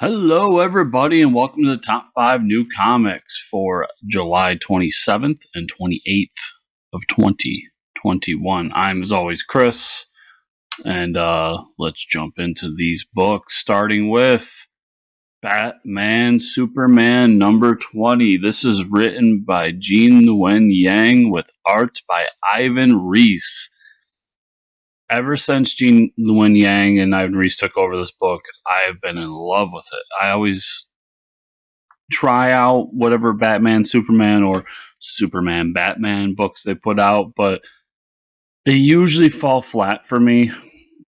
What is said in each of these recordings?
Hello, everybody, and welcome to the top 5 new comics for July 27th and 28th of 2021. I'm, as always, Chris, and let's jump into these books, starting with Batman Superman number 20. This is written by Luen Yang with art by Ivan Reis. Ever since Luen Yang and Ivan Reis took over this book, I've been in love with it. I always try out whatever Batman, Superman, or Superman, Batman books they put out, but they usually fall flat for me.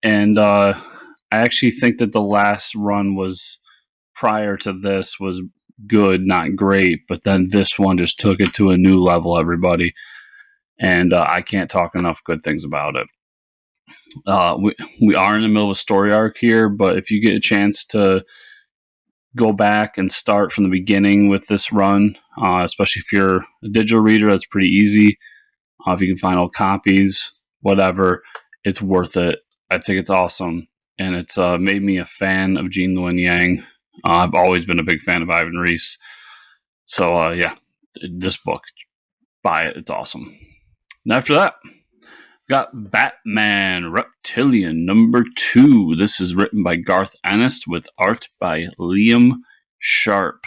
And I actually think that the last run was prior to this was good, not great, but then this one just took it to a new level, everybody. And I can't talk enough good things about it. We are in the middle of a story arc here, but if you get a chance to go back and start from the beginning with this run, especially if you're a digital reader, that's pretty easy. If you can find old copies, whatever, it's worth it. I think it's awesome, and it's made me a fan of Luen Yang. I've always been a big fan of Ivan Reis. So, yeah, this book, buy it. It's awesome. And after that, got Batman Reptilian number 2. This is written by Garth Ennis with art by Liam Sharp.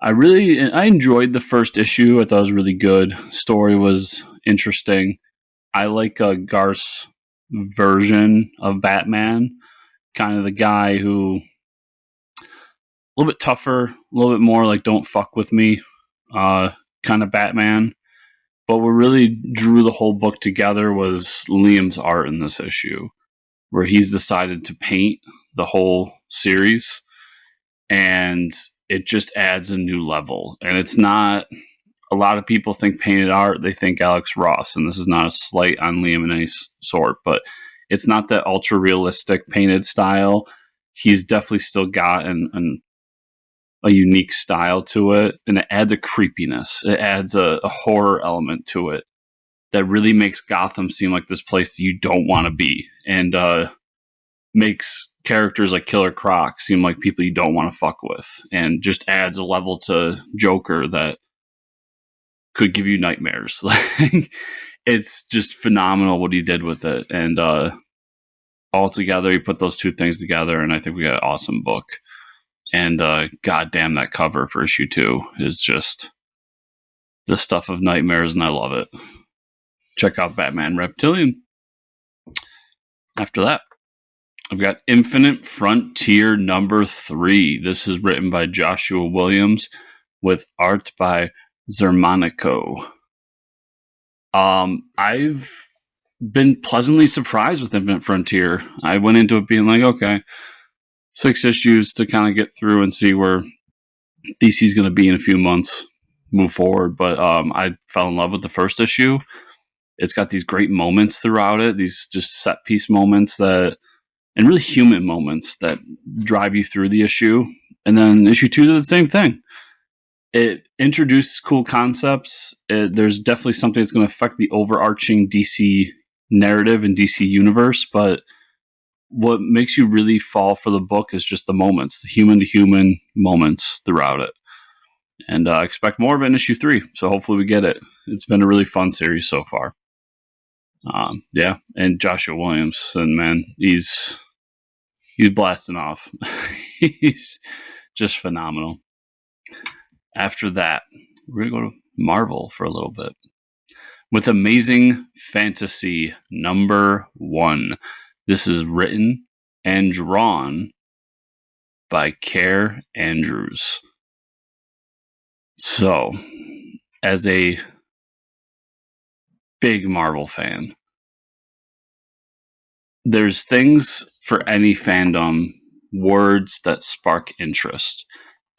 I enjoyed the first issue. I thought it was really good. Story was interesting. I like Garth's version of Batman. Kind of the guy who a little bit tougher, a little bit more like don't fuck with me kind of Batman. But what really drew the whole book together was Liam's art in this issue, where he's decided to paint the whole series, and it just adds a new level. And it's not, a lot of people think painted art, they think Alex Ross, and this is not a slight on Liam in any sort, but it's not that ultra realistic painted style. He's definitely still got a unique style to it, and it adds a creepiness. It adds a horror element to it that really makes Gotham seem like this place that you don't want to be, and makes characters like Killer Croc seem like people you don't want to fuck with, and just adds a level to Joker that could give you nightmares. It's just phenomenal what he did with it, and all together, he put those two things together, and I think we got an awesome book. And goddamn, that cover for issue 2 is just the stuff of nightmares, and I love it. Check out Batman Reptilian. After that, I've got Infinite Frontier number 3. This is written by Joshua Williams with art by Art-Xermonica. I've been pleasantly surprised with Infinite Frontier. I went into it being like, okay, 6 issues to kind of get through and see where DC's going to be in a few months, move forward. But I fell in love with the first issue. It's got these great moments throughout it, these just set piece moments and really human moments that drive you through the issue. And then issue 2 did the same thing. It introduced cool concepts. There's definitely something that's going to affect the overarching DC narrative and DC universe, but what makes you really fall for the book is just the moments, the human-to-human moments throughout it. And I expect more of it in issue 3, so hopefully we get it. It's been a really fun series so far. Yeah, and Joshua Williamson, man, he's blasting off. He's just phenomenal. After that, we're going to go to Marvel for a little bit with Amazing Fantasy number 1. This is written and drawn by Art-Kaare Andrews. So, as a big Marvel fan, there's things for any fandom, words that spark interest.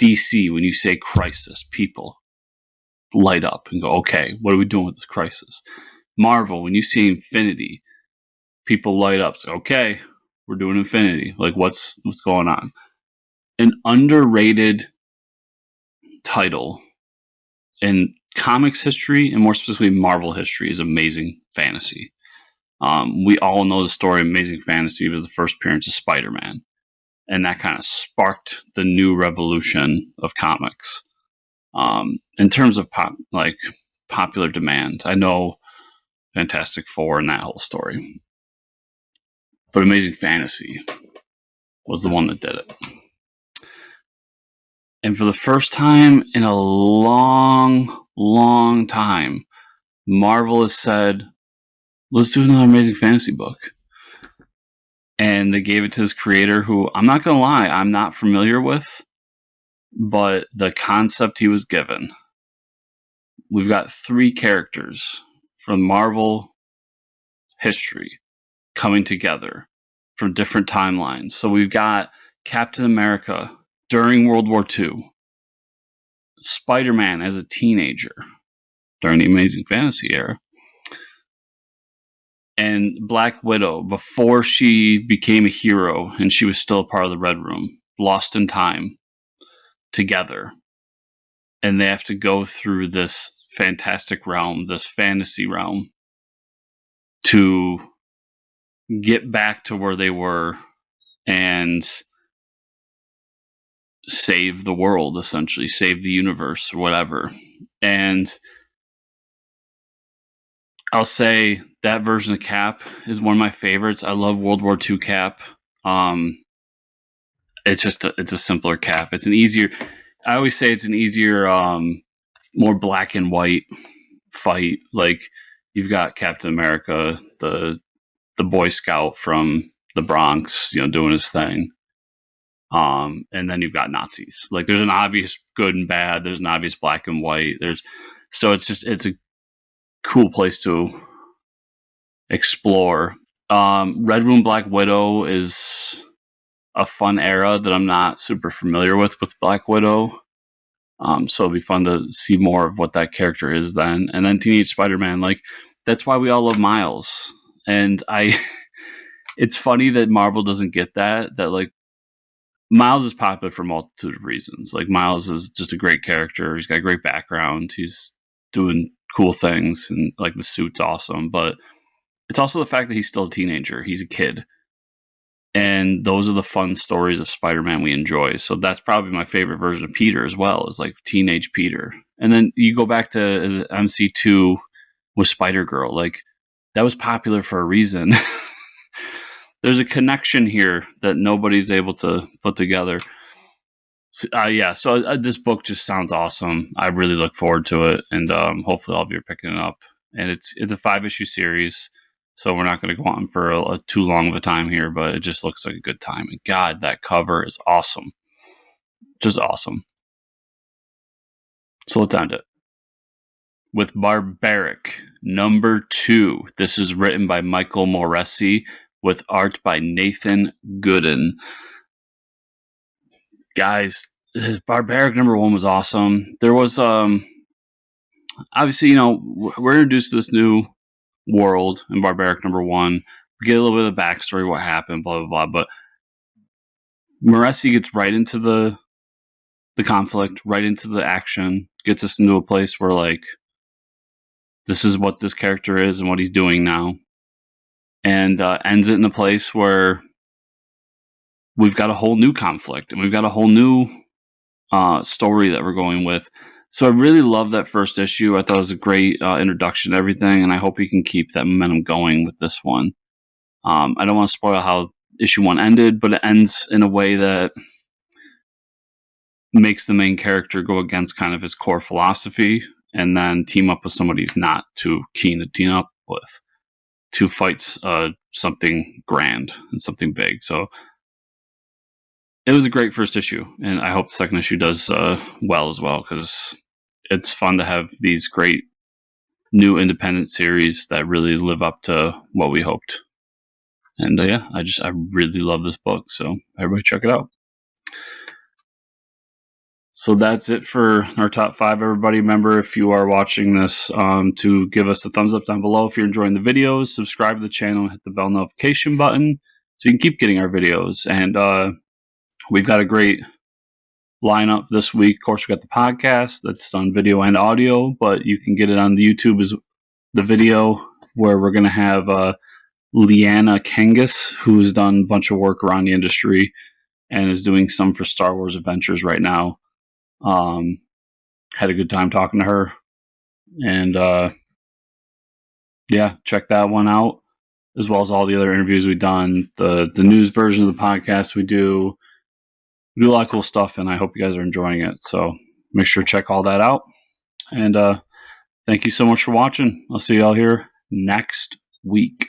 DC, when you say crisis, people light up and go, okay, what are we doing with this crisis? Marvel, when you see Infinity, people light up. So, okay, we're doing Infinity. Like, what's going on? An underrated title in comics history, and more specifically Marvel history, is Amazing Fantasy. We all know the story of Amazing Fantasy. It was the first appearance of Spider-Man. and that kind of sparked the new revolution of comics. In terms of popular demand, I know Fantastic Four and that whole story, but Amazing Fantasy was the one that did it. And for the first time in a long, long time, Marvel has said, let's do another Amazing Fantasy book. And they gave it to this creator who, I'm not going to lie, I'm not familiar with, but the concept he was given. We've got 3 characters from Marvel history coming together from different timelines. So we've got Captain America during World War II, Spider-Man as a teenager during the Amazing Fantasy era, and Black Widow before she became a hero and she was still a part of the Red Room, lost in time, together. And they have to go through this fantastic realm, this fantasy realm, to get back to where they were and save the world, essentially, save the universe or whatever. And I'll say that version of Cap is one of my favorites. I love World War II Cap. It's a simpler Cap. It's an easier, I always say it's an easier, more black and white fight. Like, you've got Captain America, the Boy Scout from the Bronx, doing his thing. And then you've got Nazis. Like, there's an obvious good and bad. There's an obvious black and white. So it's a cool place to explore. Red Room Black Widow is a fun era that I'm not super familiar with Black Widow. So it'll be fun to see more of what that character is then. And then Teenage Spider-Man, like, that's why we all love Miles. And it's funny that Marvel doesn't get that like, Miles is popular for a multitude of reasons. Like, Miles is just a great character. He's got a great background. He's doing cool things, and like the suit's awesome. But it's also the fact that he's still a teenager. He's a kid. And those are the fun stories of Spider-Man we enjoy. So that's probably my favorite version of Peter as well, is like teenage Peter. And then you go back to MC2 with Spider-Girl. Like, that was popular for a reason. There's a connection here that nobody's able to put together. So this book just sounds awesome. I really look forward to it, and hopefully all of you are picking it up. And it's a 5-issue series, so we're not going to go on for a too long of a time here, but it just looks like a good time. And God, that cover is awesome. Just awesome. So let's end it with Barbaric, number 2. This is written by Michael Moreci with art by Nathan Gooden. Guys, Barbaric number 1 was awesome. There was, obviously, we're introduced to this new world in Barbaric number 1. We get a little bit of the backstory, what happened, blah, blah, blah. But Moreci gets right into the conflict, right into the action, gets us into a place where, like, this is what this character is and what he's doing now. And ends it in a place where we've got a whole new conflict and we've got a whole new story that we're going with. So I really love that first issue. I thought it was a great introduction to everything, and I hope he can keep that momentum going with this one. I don't want to spoil how issue 1 ended, but it ends in a way that makes the main character go against kind of his core philosophy and then team up with somebody he's not too keen to team up with to fight something grand and something big. So it was a great first issue, and I hope the second issue does well as well, because it's fun to have these great new independent series that really live up to what we hoped. And I really love this book, so everybody check it out. So that's it for our top 5, everybody. Remember, if you are watching this, to give us a thumbs up down below if you're enjoying the videos, subscribe to the channel, and hit the bell notification button so you can keep getting our videos. And we've got a great lineup this week. Of course, we got the podcast that's on video and audio, but you can get it on the YouTube as the video, where we're going to have Leanna Kangas, who's done a bunch of work around the industry. and is doing some for Star Wars Adventures right now. Had a good time talking to her, and yeah, check that one out, as well as all the other interviews we've done, the news version of the podcast we do. We do a lot of cool stuff, and I hope you guys are enjoying it. So make sure to check all that out. And thank you so much for watching. I'll see y'all here next week.